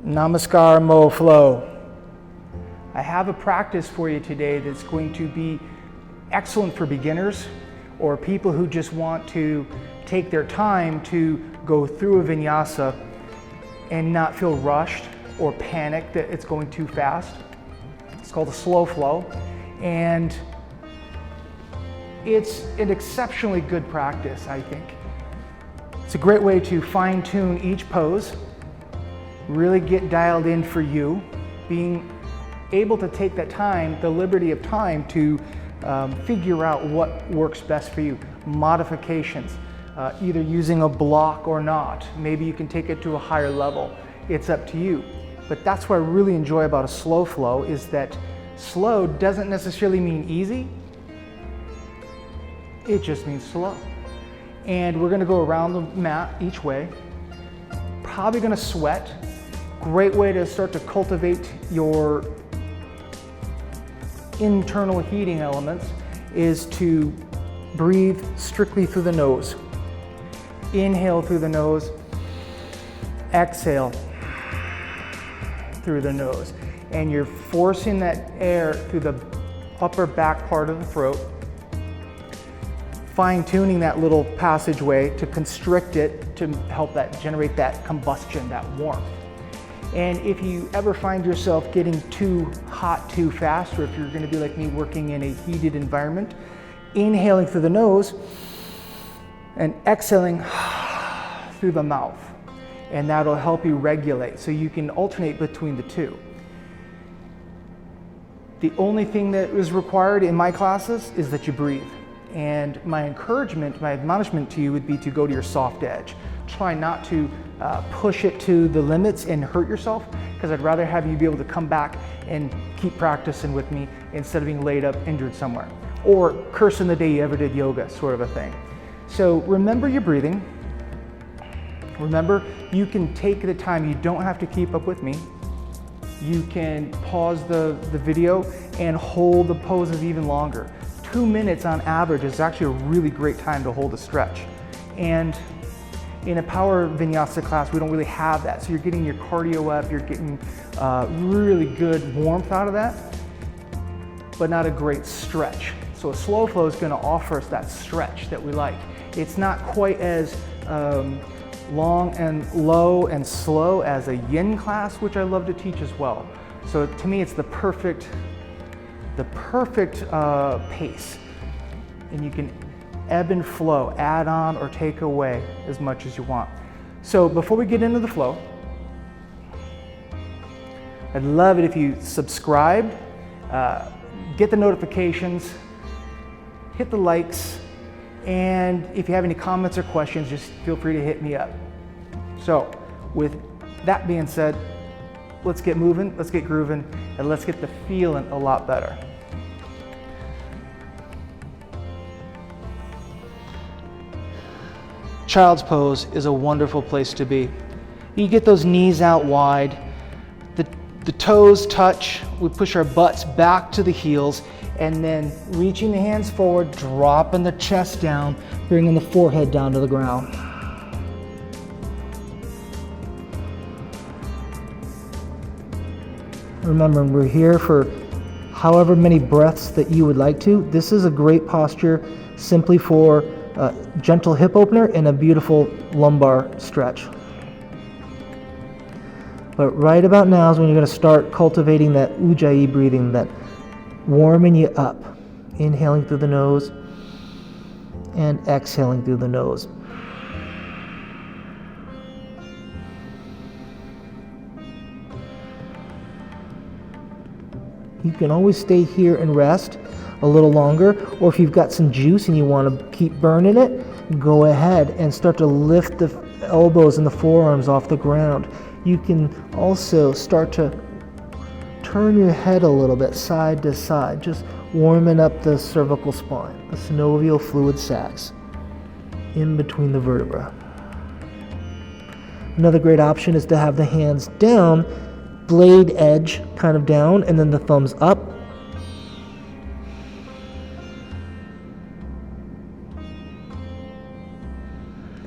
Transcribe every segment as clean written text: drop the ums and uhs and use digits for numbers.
Namaskar Moflow. I have a practice for you today that's going to be excellent for beginners or people who just want to take their time to go through a vinyasa and not feel rushed or panic that it's going too fast. It's called a slow flow, and it's an exceptionally good practice, I think. It's a great way to fine-tune each pose, really get dialed in for you, being able to take that time, the liberty of time, to figure out what works best for you. Modifications, either using a block or not. Maybe you can take it to a higher level. It's up to you. But that's what I really enjoy about a slow flow, is that slow doesn't necessarily mean easy. It just means slow. And we're gonna go around the mat each way. Probably gonna sweat. Great way to start to cultivate your internal heating elements is to breathe strictly through the nose. Inhale through the nose, exhale through the nose. And you're forcing that air through the upper back part of the throat, fine-tuning that little passageway to constrict it to help that generate that combustion, that warmth. And if you ever find yourself getting too hot too fast, or if you're going to be like me working in a heated environment, inhaling through the nose and exhaling through the mouth. And that'll help you regulate, so you can alternate between the two. The only thing that is required in my classes is that you breathe. And my encouragement, my admonishment to you would be to go to your soft edge. Try not to push it to the limits and hurt yourself, because I'd rather have you be able to come back and keep practicing with me instead of being laid up injured somewhere, or cursing the day you ever did yoga, sort of a thing. So remember your breathing. Remember, you can take the time. You don't have to keep up with me. You can pause the video and hold the poses even longer. 2 minutes on average is actually a really great time to hold a stretch. And in a power vinyasa class, we don't really have that. So you're getting your cardio up, you're getting really good warmth out of that, but not a great stretch. So a slow flow is gonna offer us that stretch that we like. It's not quite as long and low and slow as a yin class, which I love to teach as well. So to me, it's the perfect pace. And you can ebb and flow, add on or take away as much as you want. So before we get into the flow, I'd love it if you subscribe, get the notifications, hit the likes, and if you have any comments or questions, just feel free to hit me up. So with that being said, let's get moving, let's get grooving, and let's get the feeling a lot better. Child's pose is a wonderful place to be. You get those knees out wide, the toes touch, we push our butts back to the heels, and then reaching the hands forward, dropping the chest down, bringing the forehead down to the ground. Remember, we're here for however many breaths that you would like to. This is a great posture simply for a gentle hip opener and a beautiful lumbar stretch. But right about now is when you're going to start cultivating that ujjayi breathing, that warming you up. Inhaling through the nose and exhaling through the nose. You can always stay here and rest a little longer, or if you've got some juice and you want to keep burning it, go ahead and start to lift the elbows and the forearms off the ground. You can also start to turn your head a little bit side to side, just warming up the cervical spine, the synovial fluid sacs in between the vertebrae. Another great option is to have the hands down, blade edge kind of down, and then the thumbs up.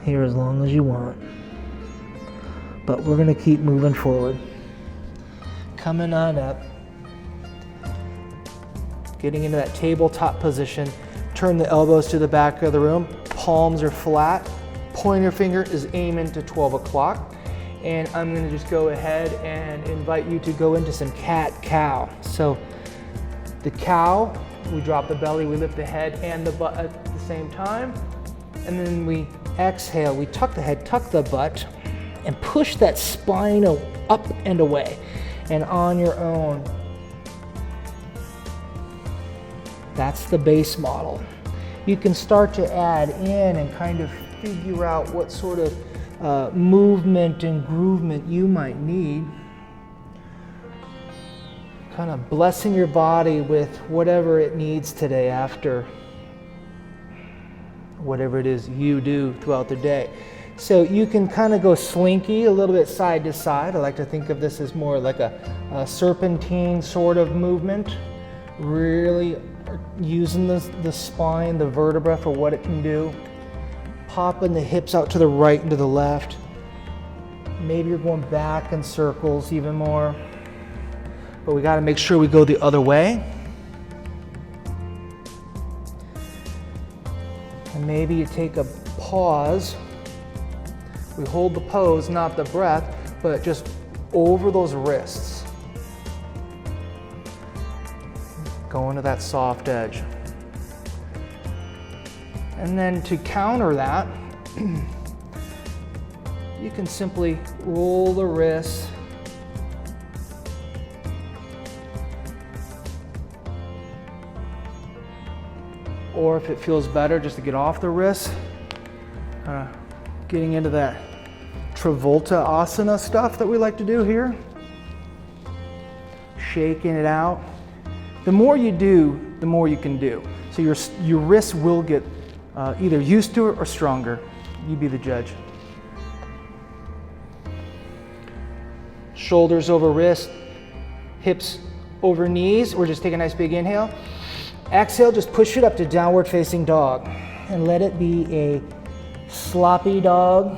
Here as long as you want. But we're going to keep moving forward. Coming on up. Getting into that tabletop position. Turn the elbows to the back of the room. Palms are flat. Pointer finger is aiming to 12 o'clock. And I'm gonna just go ahead and invite you to go into some cat-cow. So the cow, we drop the belly, we lift the head and the butt at the same time. And then we exhale, we tuck the head, tuck the butt, and push that spine up and away. And on your own, that's the base model. You can start to add in and kind of figure out what sort of movement and groovement you might need. Kind of blessing your body with whatever it needs today after whatever it is you do throughout the day. So you can kind of go slinky a little bit side to side. I like to think of this as more like a serpentine sort of movement. Really using the spine, the vertebra for what it can do. Popping the hips out to the right and to the left. Maybe you're going back in circles even more. But we got to make sure we go the other way. And maybe you take a pause. We hold the pose, not the breath, but just over those wrists. Go into that soft edge. And then to counter that, you can simply roll the wrists. Or if it feels better just to get off the wrists, getting into that Travolta asana stuff that we like to do here. Shaking it out. The more you do, the more you can do. So your wrists will get either used to it or stronger. You be the judge. Shoulders over wrist, hips over knees. We're just taking a nice big inhale. Exhale, just push it up to downward facing dog and let it be a sloppy dog.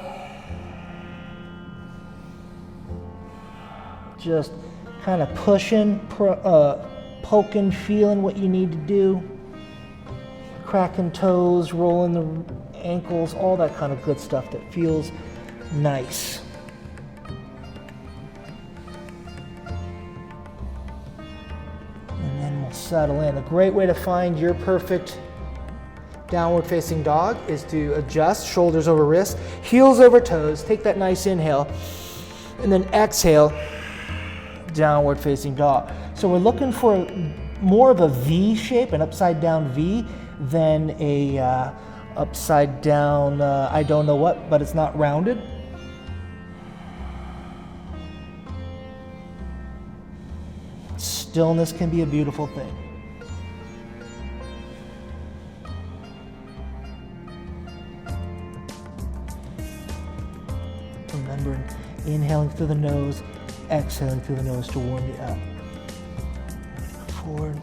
Just kind of pushing, poking, feeling what you need to do. Cracking toes, rolling the ankles, all that kind of good stuff that feels nice. And then we'll settle in. A great way to find your perfect downward facing dog is to adjust shoulders over wrists, heels over toes, take that nice inhale, and then exhale, downward facing dog. So we're looking for more of a V shape, an upside down V, than a upside down, I don't know what, but it's not rounded. Stillness can be a beautiful thing. Remember, inhaling through the nose, exhaling through the nose to warm you up. Forward.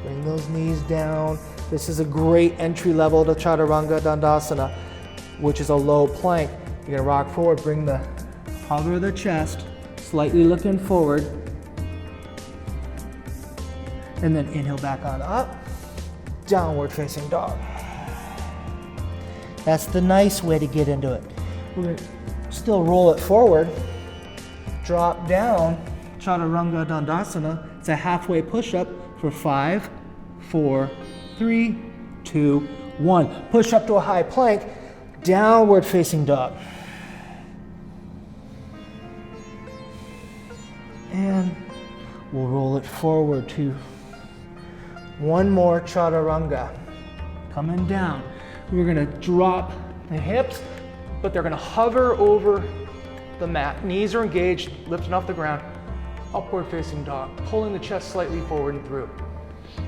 Bring those knees down. This is a great entry level to Chaturanga Dandasana, which is a low plank. You're gonna rock forward, bring the hover the chest, slightly looking forward, and then inhale back on up, downward facing dog. That's the nice way to get into it. We're gonna still roll it forward, drop down, Chaturanga Dandasana. It's a halfway push-up for 5, 4, 3, 2, 1. Push up to a high plank, downward facing dog. And we'll roll it forward to one more Chaturanga. Coming down. We're gonna drop the hips, but they're gonna hover over the mat. Knees are engaged, lifting off the ground. Upward facing dog, pulling the chest slightly forward and through.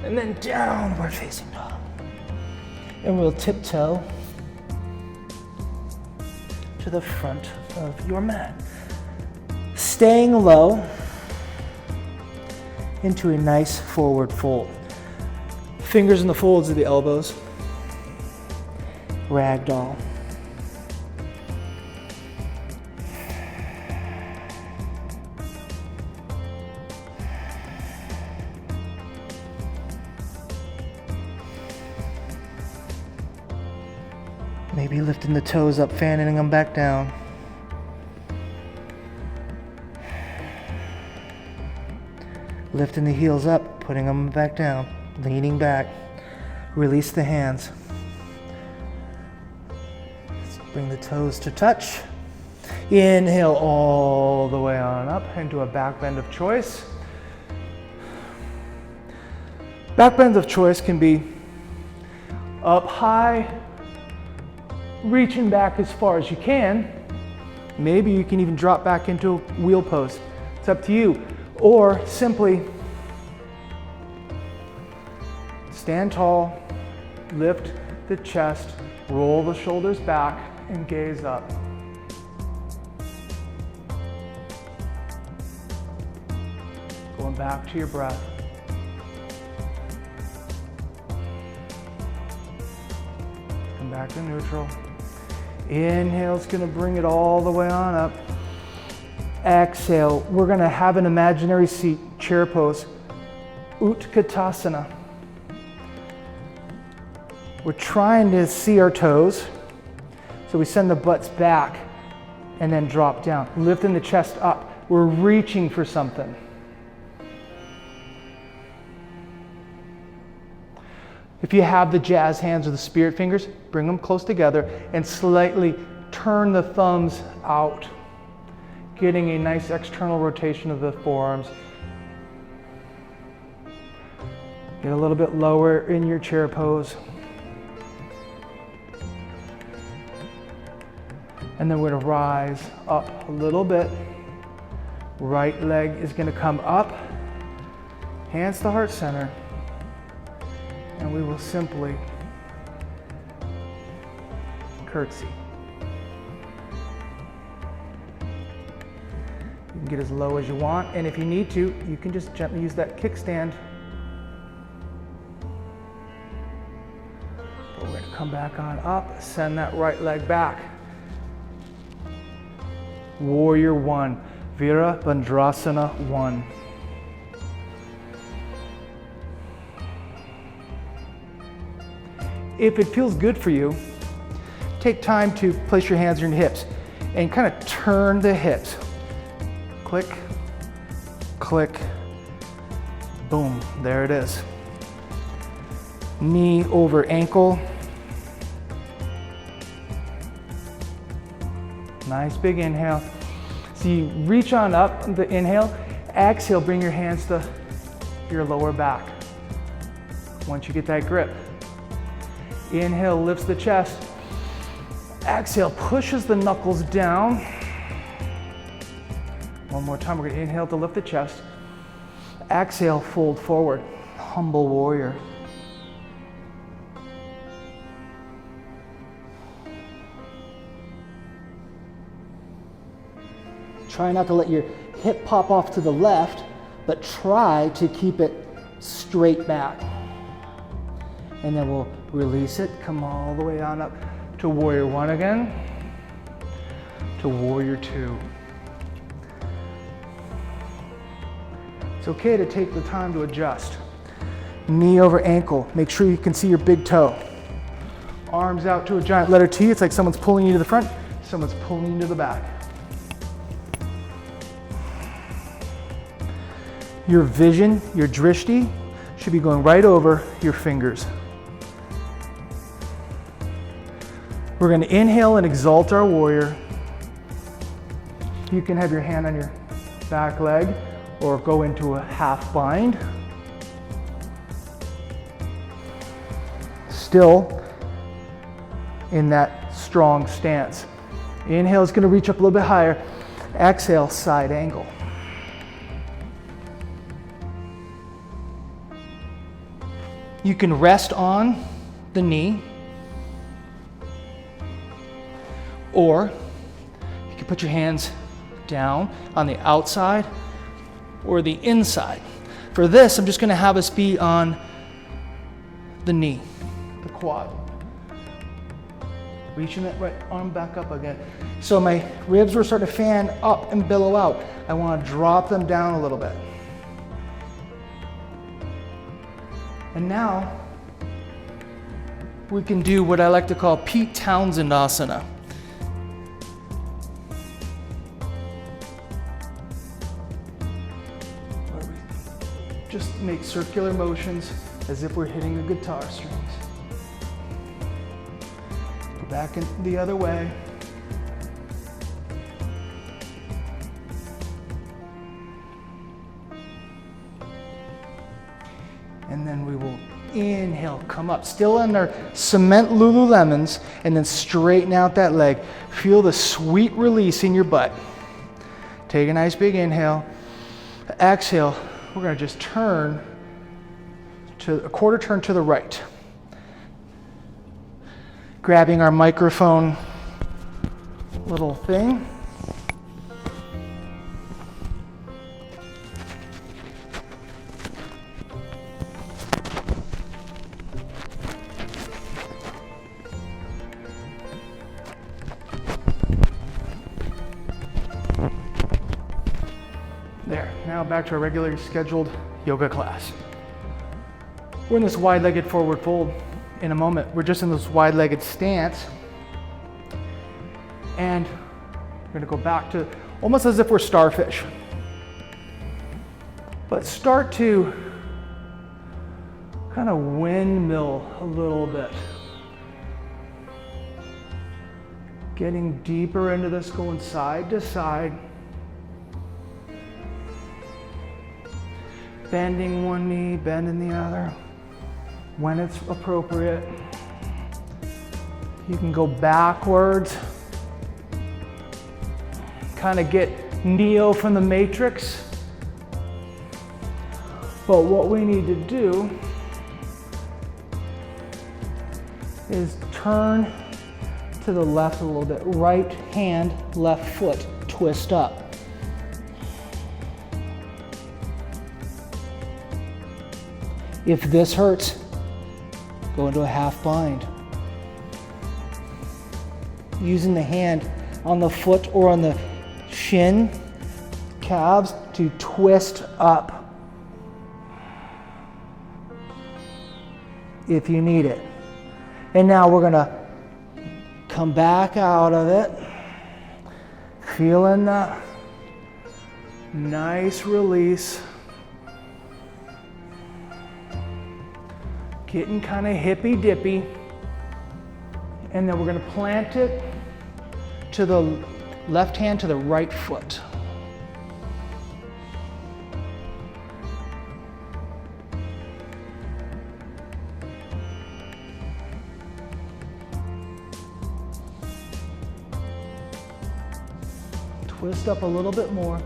And then downward facing dog. And we'll tiptoe to the front of your mat. Staying low into a nice forward fold. Fingers in the folds of the elbows. Ragdoll. Maybe lifting the toes up, fanning them back down. Lifting the heels up, putting them back down, leaning back. Release the hands. Let's bring the toes to touch. Inhale all the way on up into a back bend of choice. Back bends of choice can be up high, reaching back as far as you can. Maybe you can even drop back into a wheel pose. It's up to you. Or simply stand tall, lift the chest, roll the shoulders back, and gaze up. Going back to your breath. Come back to neutral. Inhale's gonna bring it all the way on up. Exhale, we're gonna have an imaginary seat, chair pose, Utkatasana. We're trying to see our toes, so we send the butts back and then drop down, lifting the chest up. We're reaching for something. If you have the jazz hands or the spirit fingers, bring them close together and slightly turn the thumbs out, getting a nice external rotation of the forearms. Get a little bit lower in your chair pose. And then we're gonna rise up a little bit. Right leg is gonna come up, hands to heart center, and we will simply curtsy. You can get as low as you want, and if you need to, you can just gently use that kickstand. But we're gonna come back on up, send that right leg back. Warrior One, Virabhadrasana 1. If it feels good for you, take time to place your hands on your hips and kind of turn the hips. Click, click, boom, there it is. Knee over ankle. Nice big inhale. So you reach on up, the inhale. Exhale, bring your hands to your lower back. Once you get that grip. Inhale, lifts the chest. Exhale, pushes the knuckles down. One more time, we're gonna inhale to lift the chest. Exhale, fold forward, humble warrior. Try not to let your hip pop off to the left, but try to keep it straight back. And then we'll release it, come all the way on up to Warrior One again, to Warrior Two. It's okay to take the time to adjust. Knee over ankle, make sure you can see your big toe. Arms out to a giant letter T, it's like someone's pulling you to the front, someone's pulling you to the back. Your vision, your drishti, should be going right over your fingers. We're going to inhale and exalt our warrior. You can have your hand on your back leg or go into a half bind. Still in that strong stance. Inhale is going to reach up a little bit higher. Exhale, side angle. You can rest on the knee, or you can put your hands down on the outside or the inside. For this, I'm just going to have us be on the knee, the quad. Reaching that right arm back up again. So my ribs were starting to fan up and billow out. I want to drop them down a little bit. And now, we can do what I like to call Pete Townshend asana. Where we just make circular motions as if we're hitting the guitar strings. Go back in the other way. And then we will inhale, come up, still in our cement Lululemons, and then straighten out that leg. Feel the sweet release in your butt. Take a nice big inhale. Exhale, we're gonna just turn to a quarter turn to the right. Grabbing our microphone little thing. There, now back to our regularly scheduled yoga class. We're in this wide-legged forward fold. In a moment, we're just in this wide-legged stance. And we're gonna go back to almost as if we're starfish. But start to kind of windmill a little bit. Getting deeper into this, going side to side. Bending one knee, bending the other when it's appropriate. You can go backwards. Kind of get Neo from the Matrix. But what we need to do is turn to the left a little bit. Right hand, left foot, twist up. If this hurts, go into a half bind. Using the hand on the foot or on the shin, calves to twist up if you need it. And now we're gonna come back out of it, feeling that nice release. Getting kind of hippy-dippy. And then we're gonna plant it to the left hand to the right foot. Twist up a little bit more.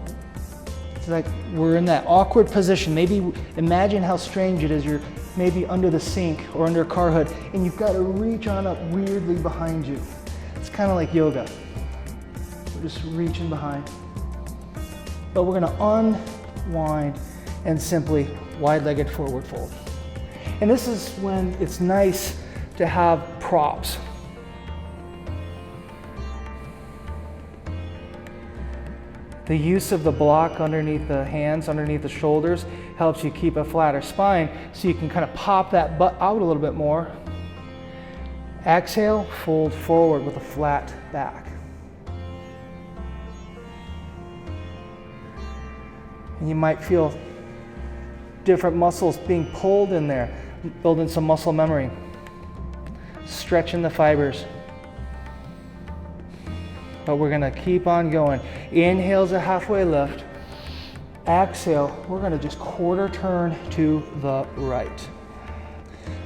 It's like we're in that awkward position. Maybe imagine how strange it is. You're maybe under the sink or under a car hood, and you've got to reach on up weirdly behind you. It's kind of like yoga. We're just reaching behind. But we're gonna unwind and simply wide-legged forward fold. And this is when it's nice to have props. The use of the block underneath the hands, underneath the shoulders, helps you keep a flatter spine so you can kind of pop that butt out a little bit more. Exhale, fold forward with a flat back. And you might feel different muscles being pulled in there, building some muscle memory, stretching the fibers. But we're gonna keep on going. Inhale's a halfway lift. Exhale, we're gonna just quarter turn to the right.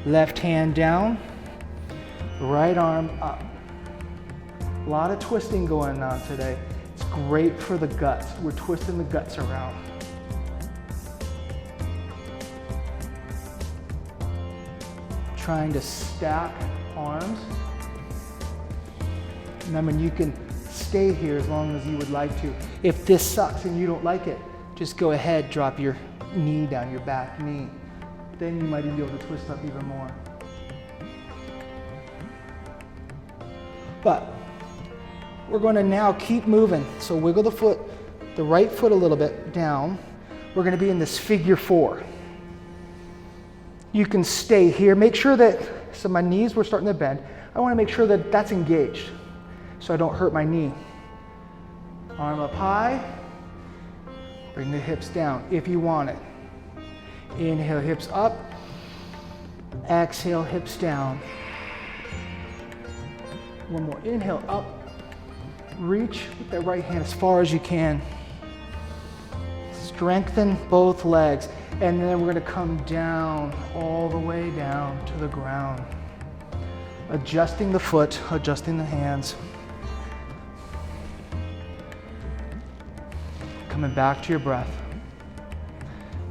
Left hand down, right arm up. A lot of twisting going on today. It's great for the guts. We're twisting the guts around. Trying to stack arms. Remember, you can stay here as long as you would like to. If this sucks and you don't like it, just go ahead, drop your knee down, your back knee. Then you might be able to twist up even more. But we're going to now keep moving. So wiggle the foot, the right foot a little bit down. We're going to be in this figure four. You can stay here. Make sure that So my knees were starting to bend. I want to make sure that that's engaged so I don't hurt my knee. Arm up high. Bring the hips down if you want it. Inhale, hips up. Exhale, hips down. One more. Inhale, up. Reach with that right hand as far as you can. Strengthen both legs. And then we're going to come down, all the way down to the ground. Adjusting the foot, adjusting the hands. Coming back to your breath.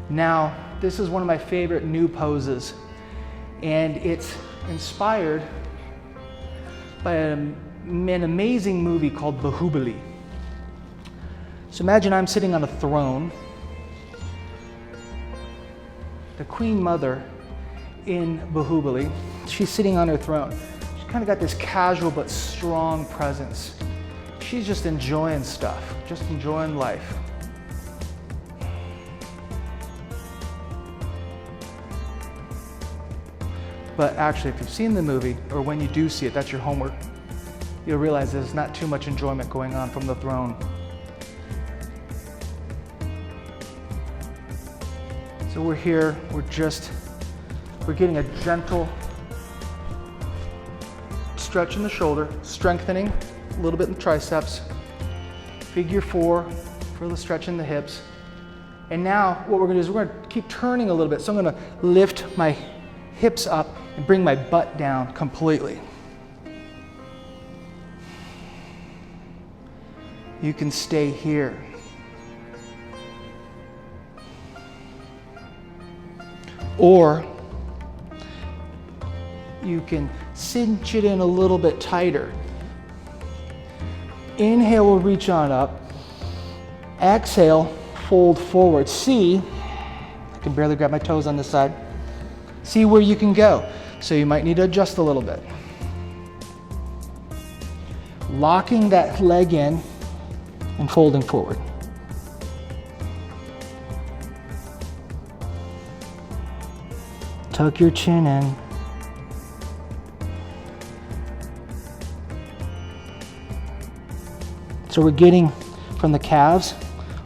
Now, this is one of my favorite new poses, and it's inspired by an amazing movie called Bahubali. So imagine I'm sitting on a throne. The Queen Mother in Bahubali, she's sitting on her throne. She's kind of got this casual but strong presence. She's just enjoying stuff, just enjoying life. But actually, if you've seen the movie, or when you do see it, that's your homework. You'll realize there's not too much enjoyment going on from the throne. So we're here, we're getting a gentle stretch in the shoulder, strengthening a little bit in the triceps. Figure 4 for the stretch in the hips. And now what we're gonna do is we're gonna keep turning a little bit. So I'm gonna lift my hips up and bring my butt down completely. You can stay here. Or you can cinch it in a little bit tighter. Inhale, we'll reach on up. Exhale, fold forward. See, I can barely grab my toes on this side. See where you can go. So you might need to adjust a little bit. Locking that leg in and folding forward. Tuck your chin in. So we're getting from the calves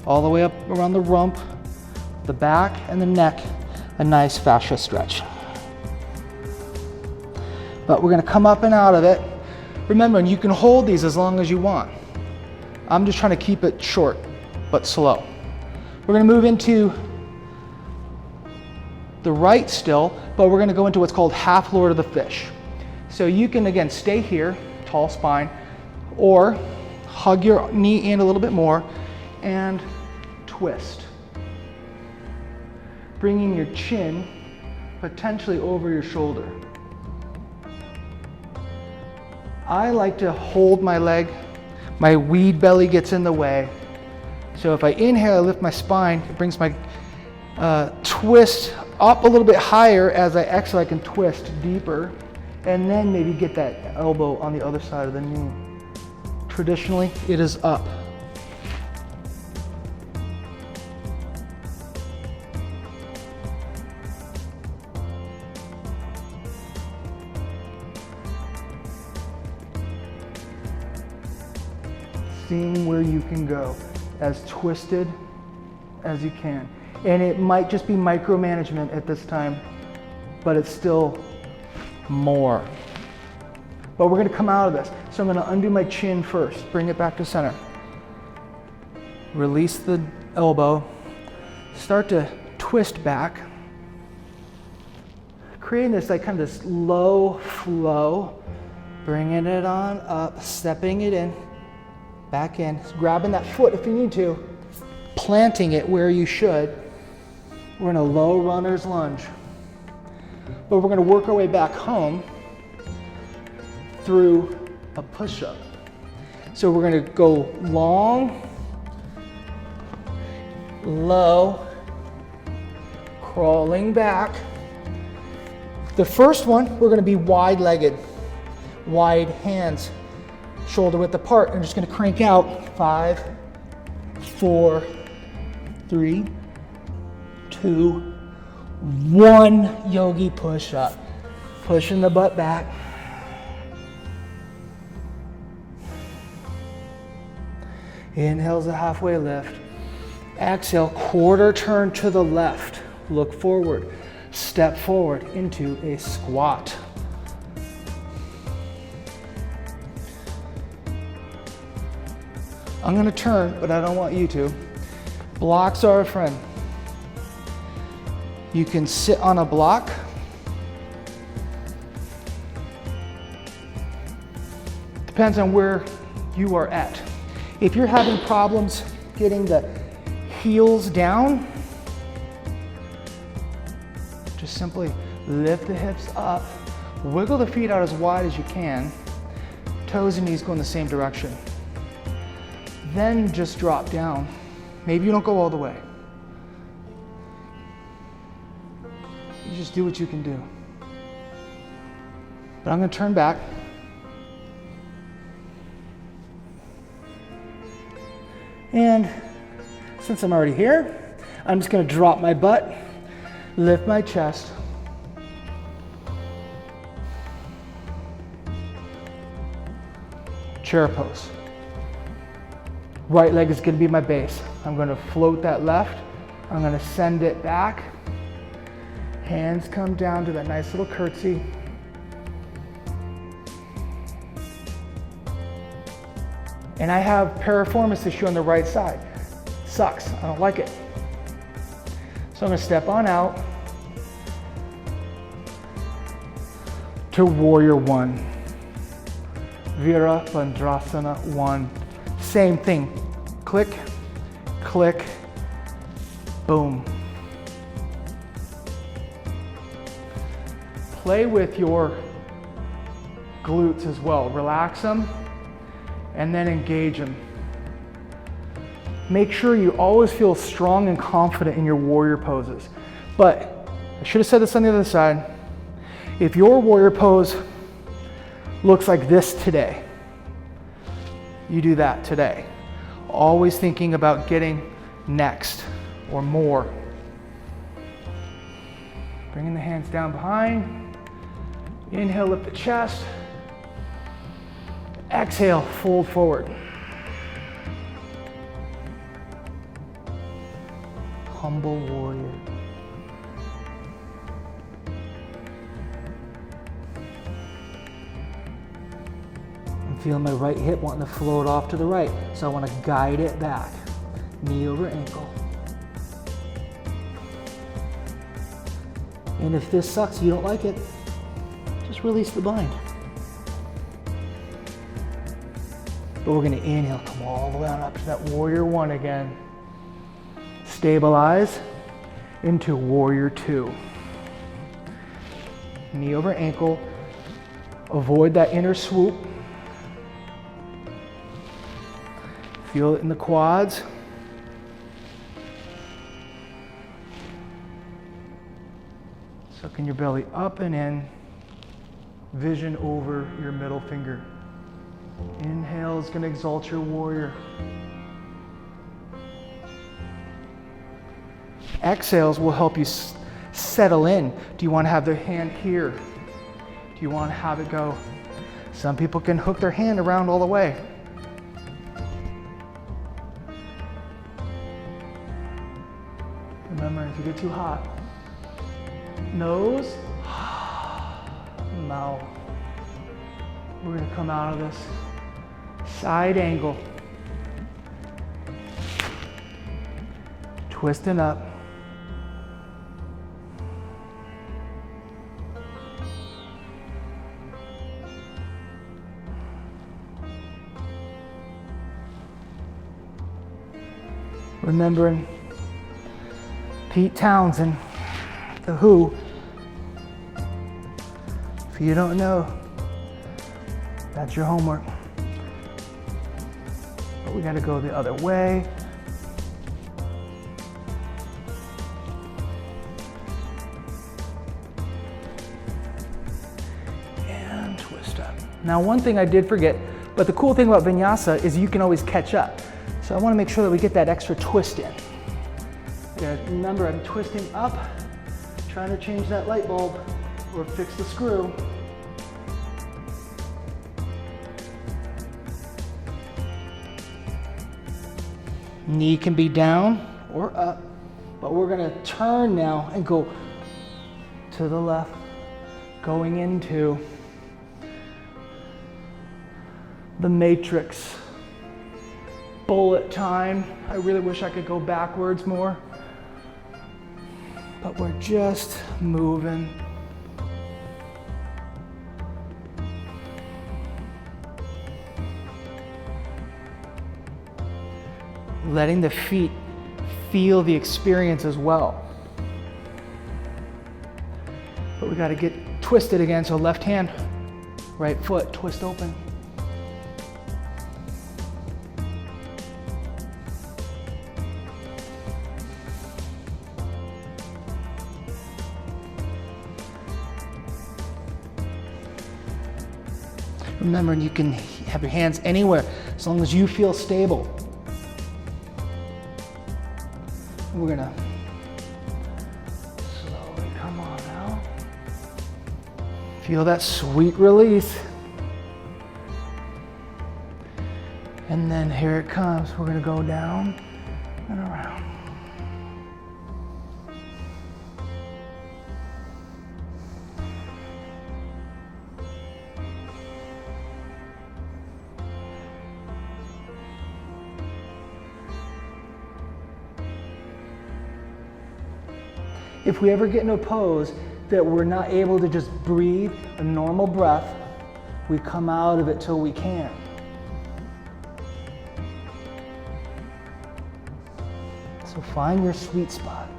all the way up around the rump, the back and the neck, a nice fascia stretch. But we're going to come up and out of it. Remember, you can hold these as long as you want. I'm just trying to keep it short, but slow. We're going to move into the right still, but we're going to go into what's called half lord of the fish. So you can, again, stay here, tall spine, or hug your knee in a little bit more and twist. Bringing your chin potentially over your shoulder. I like to hold my leg. My weed belly gets in the way. So if I inhale, I lift my spine, it brings my twist up a little bit higher. As I exhale, I can twist deeper, and then maybe get that elbow on the other side of the knee. Traditionally, it is up. Seeing where you can go, as twisted as you can. And it might just be micromanagement at this time, but it's still more. But we're gonna come out of this. So I'm gonna undo my chin first, bring it back to center. Release the elbow, start to twist back, creating this like kind of this low flow, bringing it on up, stepping it in, back in, grabbing that foot if you need to, planting it where you should. We're in a low runner's lunge. But we're gonna work our way back home through a push-up. So we're gonna go long, low, crawling back. The first one, we're gonna be wide-legged, wide hands, shoulder width apart. I'm just gonna crank out 5, 4, 3, 2, 1, yogi push up. Pushing the butt back. Inhale's a halfway lift. Exhale, quarter turn to the left. Look forward. Step forward into a squat. I'm gonna turn, but I don't want you to. Blocks are a friend. You can sit on a block. Depends on where you are at. If you're having problems getting the heels down, just simply lift the hips up, wiggle the feet out as wide as you can, toes and knees go in the same direction. Then just drop down. Maybe you don't go all the way. You just do what you can do. But I'm gonna turn back. And since I'm already here, I'm just gonna drop my butt, lift my chest. Chair pose. Right leg is gonna be my base. I'm gonna float that left. I'm gonna send it back. Hands come down to that nice little curtsy. And I have piriformis issue on the right side. Sucks, I don't like it. So I'm gonna step on out to warrior one. Virabhadrasana 1. Same thing, click, click, boom. Play with your glutes as well. Relax them and then engage them. Make sure you always feel strong and confident in your warrior poses. But I should have said this on the other side. If your warrior pose looks like this today, you do that today. Always thinking about getting next or more. Bringing the hands down behind. Inhale, lift the chest. Exhale, fold forward. Humble warrior. I'm feeling my right hip wanting to float off to the right, so I want to guide it back. Knee over ankle. And if this sucks, you don't like it, just release the bind. But we're gonna inhale, come all the way on up to that warrior one again. Stabilize into warrior two. Knee over ankle, avoid that inner swoop. Feel it in the quads. Sucking your belly up and in. Vision over your middle finger. Inhale is going to exalt your warrior. Exhales will help you settle in. Do you want to have the hand here? Do you want to have it go? Some people can hook their hand around all the way. Remember, if you get too hot, nose, mouth. We're going to come out of this side angle. Twisting up. Remembering Pete Townshend, the WHO. If you don't know, that's your homework. But we got to go the other way. And twist up. Now, one thing I did forget, but the cool thing about vinyasa is you can always catch up. So I want to make sure that we get that extra twist in. Remember, I'm twisting up, trying to change that light bulb. or fix the screw. Knee can be down or up, but we're gonna turn now and go to the left, going into the matrix. Bullet time. I really wish I could go backwards more, but we're just moving. Letting the feet feel the experience as well. But we got to get twisted again, so left hand, right foot, twist open. Remember, you can have your hands anywhere as long as you feel stable. We're gonna slowly come on now. Feel that sweet release. And then here it comes. We're gonna go down and around. If we ever get in a pose that we're not able to just breathe a normal breath, we come out of it till we can. So find your sweet spot.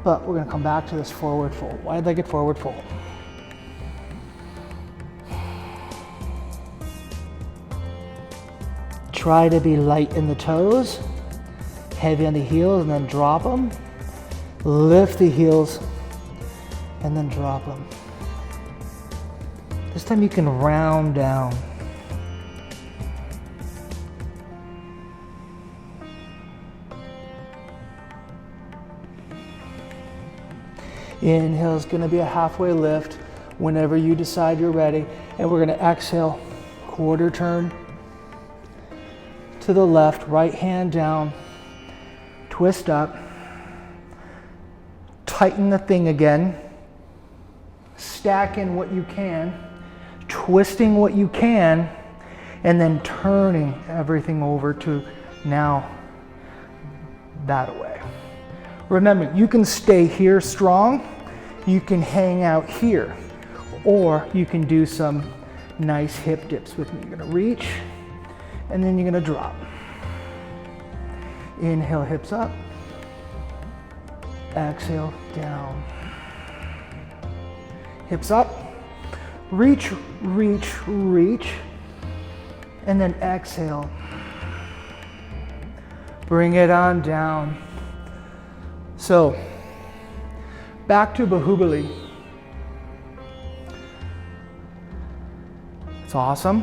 But we're gonna come back to this forward fold, wide-legged forward fold. Try to be light in the toes, heavy on the heels, and then drop them. Lift the heels and then drop them. This time you can round down. Inhale is going to be a halfway lift whenever you decide you're ready. And we're going to exhale, quarter turn to the left, right hand down, twist up. Tighten the thing again, stacking what you can, twisting what you can, and then turning everything over to now that way. Remember, you can stay here strong, you can hang out here, or you can do some nice hip dips with me. You're gonna reach, and then you're gonna drop. Inhale, hips up. Exhale, down. Hips up, reach, reach, reach, and then exhale. Bring it on down. So, back to Bahubali. It's awesome.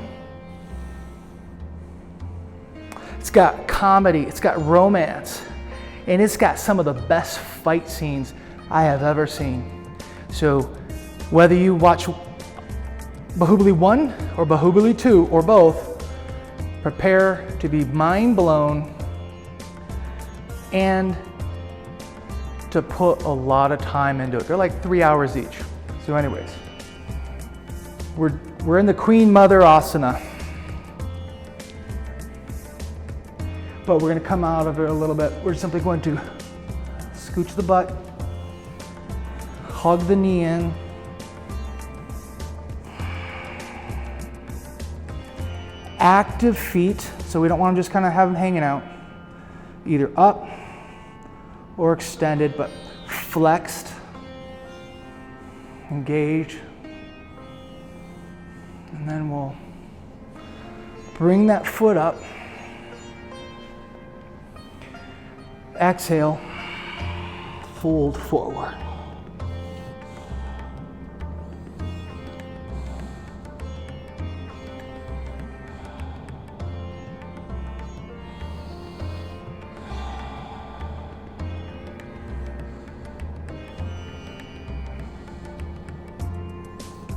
It's got comedy, it's got romance, and it's got some of the best fight scenes I have ever seen. So whether you watch Bahubali 1 or Bahubali 2 or both, prepare to be mind blown and to put a lot of time into it. They're like 3 hours each. So anyways, we're in the Queen Mother Asana. But we're going to come out of it a little bit. We're simply going to scooch the butt, hug the knee in, active feet, so we don't want to just kind of have them hanging out, either up or extended, but flexed, engaged, and then we'll bring that foot up. Exhale, fold forward.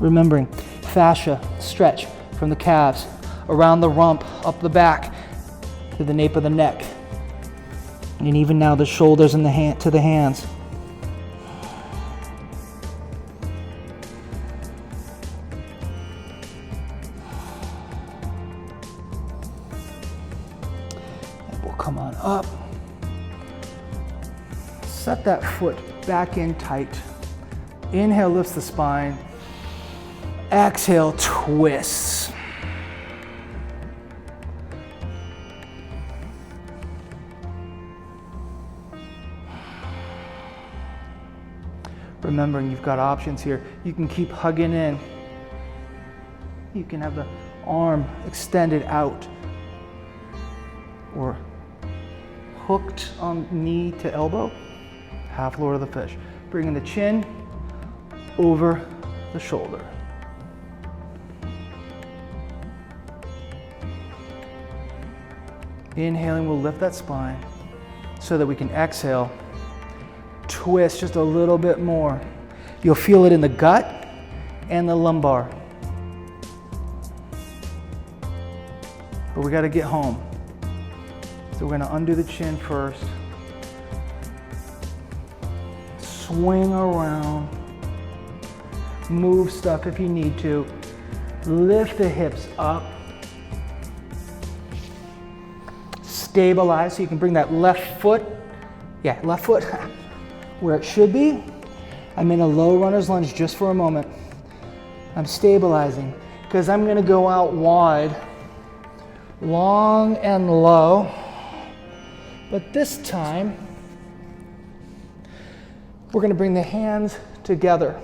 Remembering fascia stretch from the calves, around the rump, up the back, to the nape of the neck. And even now the shoulders and to the hands. And we'll come on up. Set that foot back in tight. Inhale, lifts the spine. Exhale, twists. Remembering you've got options here. You can keep hugging in. You can have the arm extended out or hooked on knee to elbow. Half Lord of the Fish. Bringing the chin over the shoulder. Inhaling, we'll lift that spine so that we can exhale. Twist just a little bit more. You'll feel it in the gut and the lumbar. But we got to get home. So we're going to undo the chin first. Swing around. Move stuff if you need to. Lift the hips up. Stabilize so you can bring that left foot, where it should be. I'm in a low runner's lunge just for a moment. I'm stabilizing because I'm going to go out wide, long and low. But this time, we're going to bring the hands together.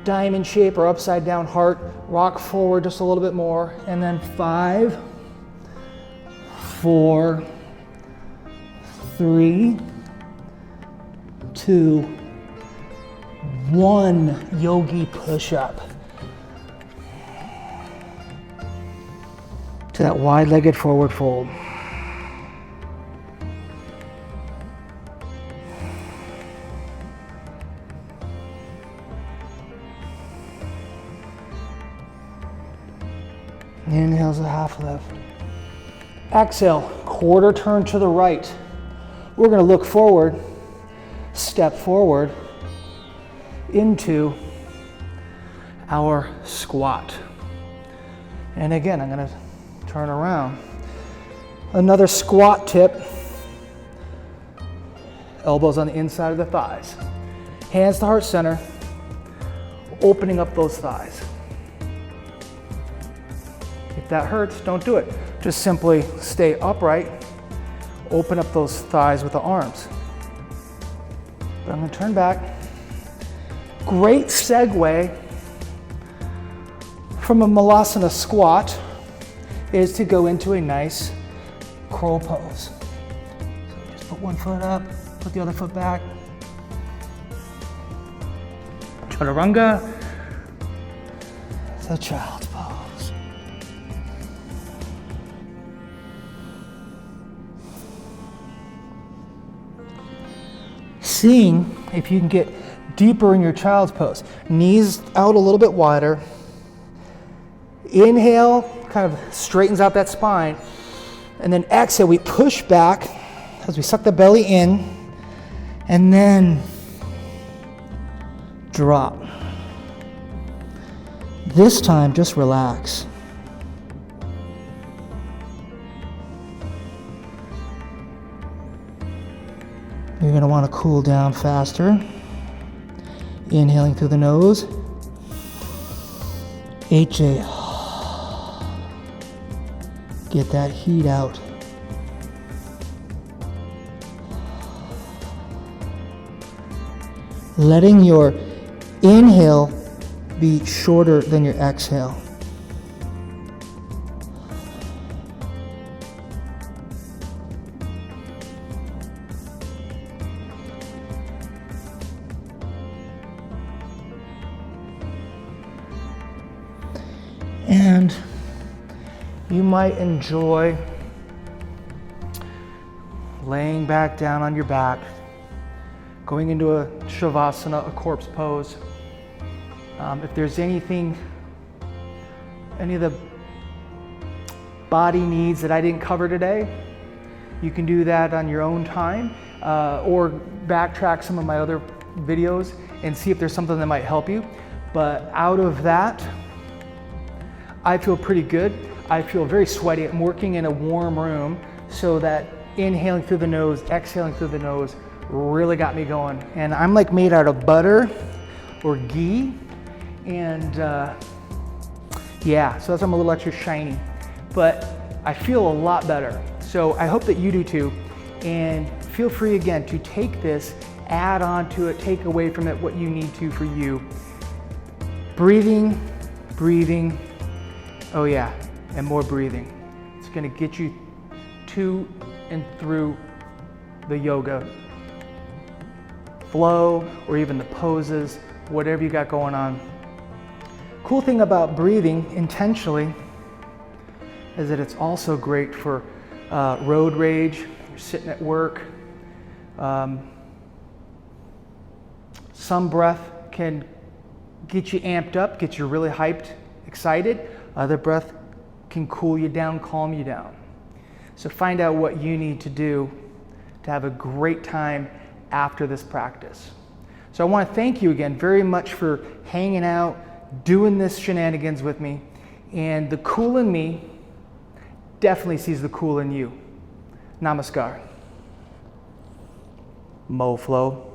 Diamond shape or upside down heart. Rock forward just a little bit more. And then 5, 4, 3, 2, 1. Yogi push-up. To that wide-legged forward fold. Inhale's a half lift. Exhale, quarter turn to the right. We're going to look forward, step forward into our squat. And again, I'm going to turn around. Another squat tip. Elbows on the inside of the thighs. Hands to heart center, opening up those thighs. If that hurts, don't do it. Just simply stay upright, open up those thighs with the arms. But I'm going to turn back. Great segue from a malasana squat is to go into a nice crow pose. So just put one foot up, put the other foot back. Chaturanga. It's a child's pose. Seeing if you can get deeper in your child's pose. Knees out a little bit wider. Inhale, kind of straightens out that spine. And then exhale, we push back as we suck the belly in. And then drop. This time, just relax. You're going to want to cool down faster. Inhaling through the nose. HA. Get that heat out. Letting your inhale be shorter than your exhale. And you might enjoy laying back down on your back, going into a shavasana, a corpse pose. If there's anything, any of the body needs that I didn't cover today, you can do that on your own time, or backtrack some of my other videos and see if there's something that might help you. But out of that, I feel pretty good. I feel very sweaty. I'm working in a warm room, so that inhaling through the nose, exhaling through the nose really got me going. And I'm like made out of butter or ghee, and yeah, so that's why I'm a little extra shiny. But I feel a lot better. So I hope that you do too. And feel free again to take this, add on to it, take away from it what you need to for you. Breathing, breathing, oh yeah, and more breathing. It's gonna get you to and through the yoga flow, or even the poses, whatever you got going on. Cool thing about breathing intentionally is that it's also great for road rage. You're sitting at work. Some breath can get you amped up, get you really hyped, excited. Other breath can cool you down, calm you down. So find out what you need to do to have a great time after this practice. So I want to thank you again very much for hanging out, doing this shenanigans with me. And the cool in me definitely sees the cool in you. Namaskar. Moflow.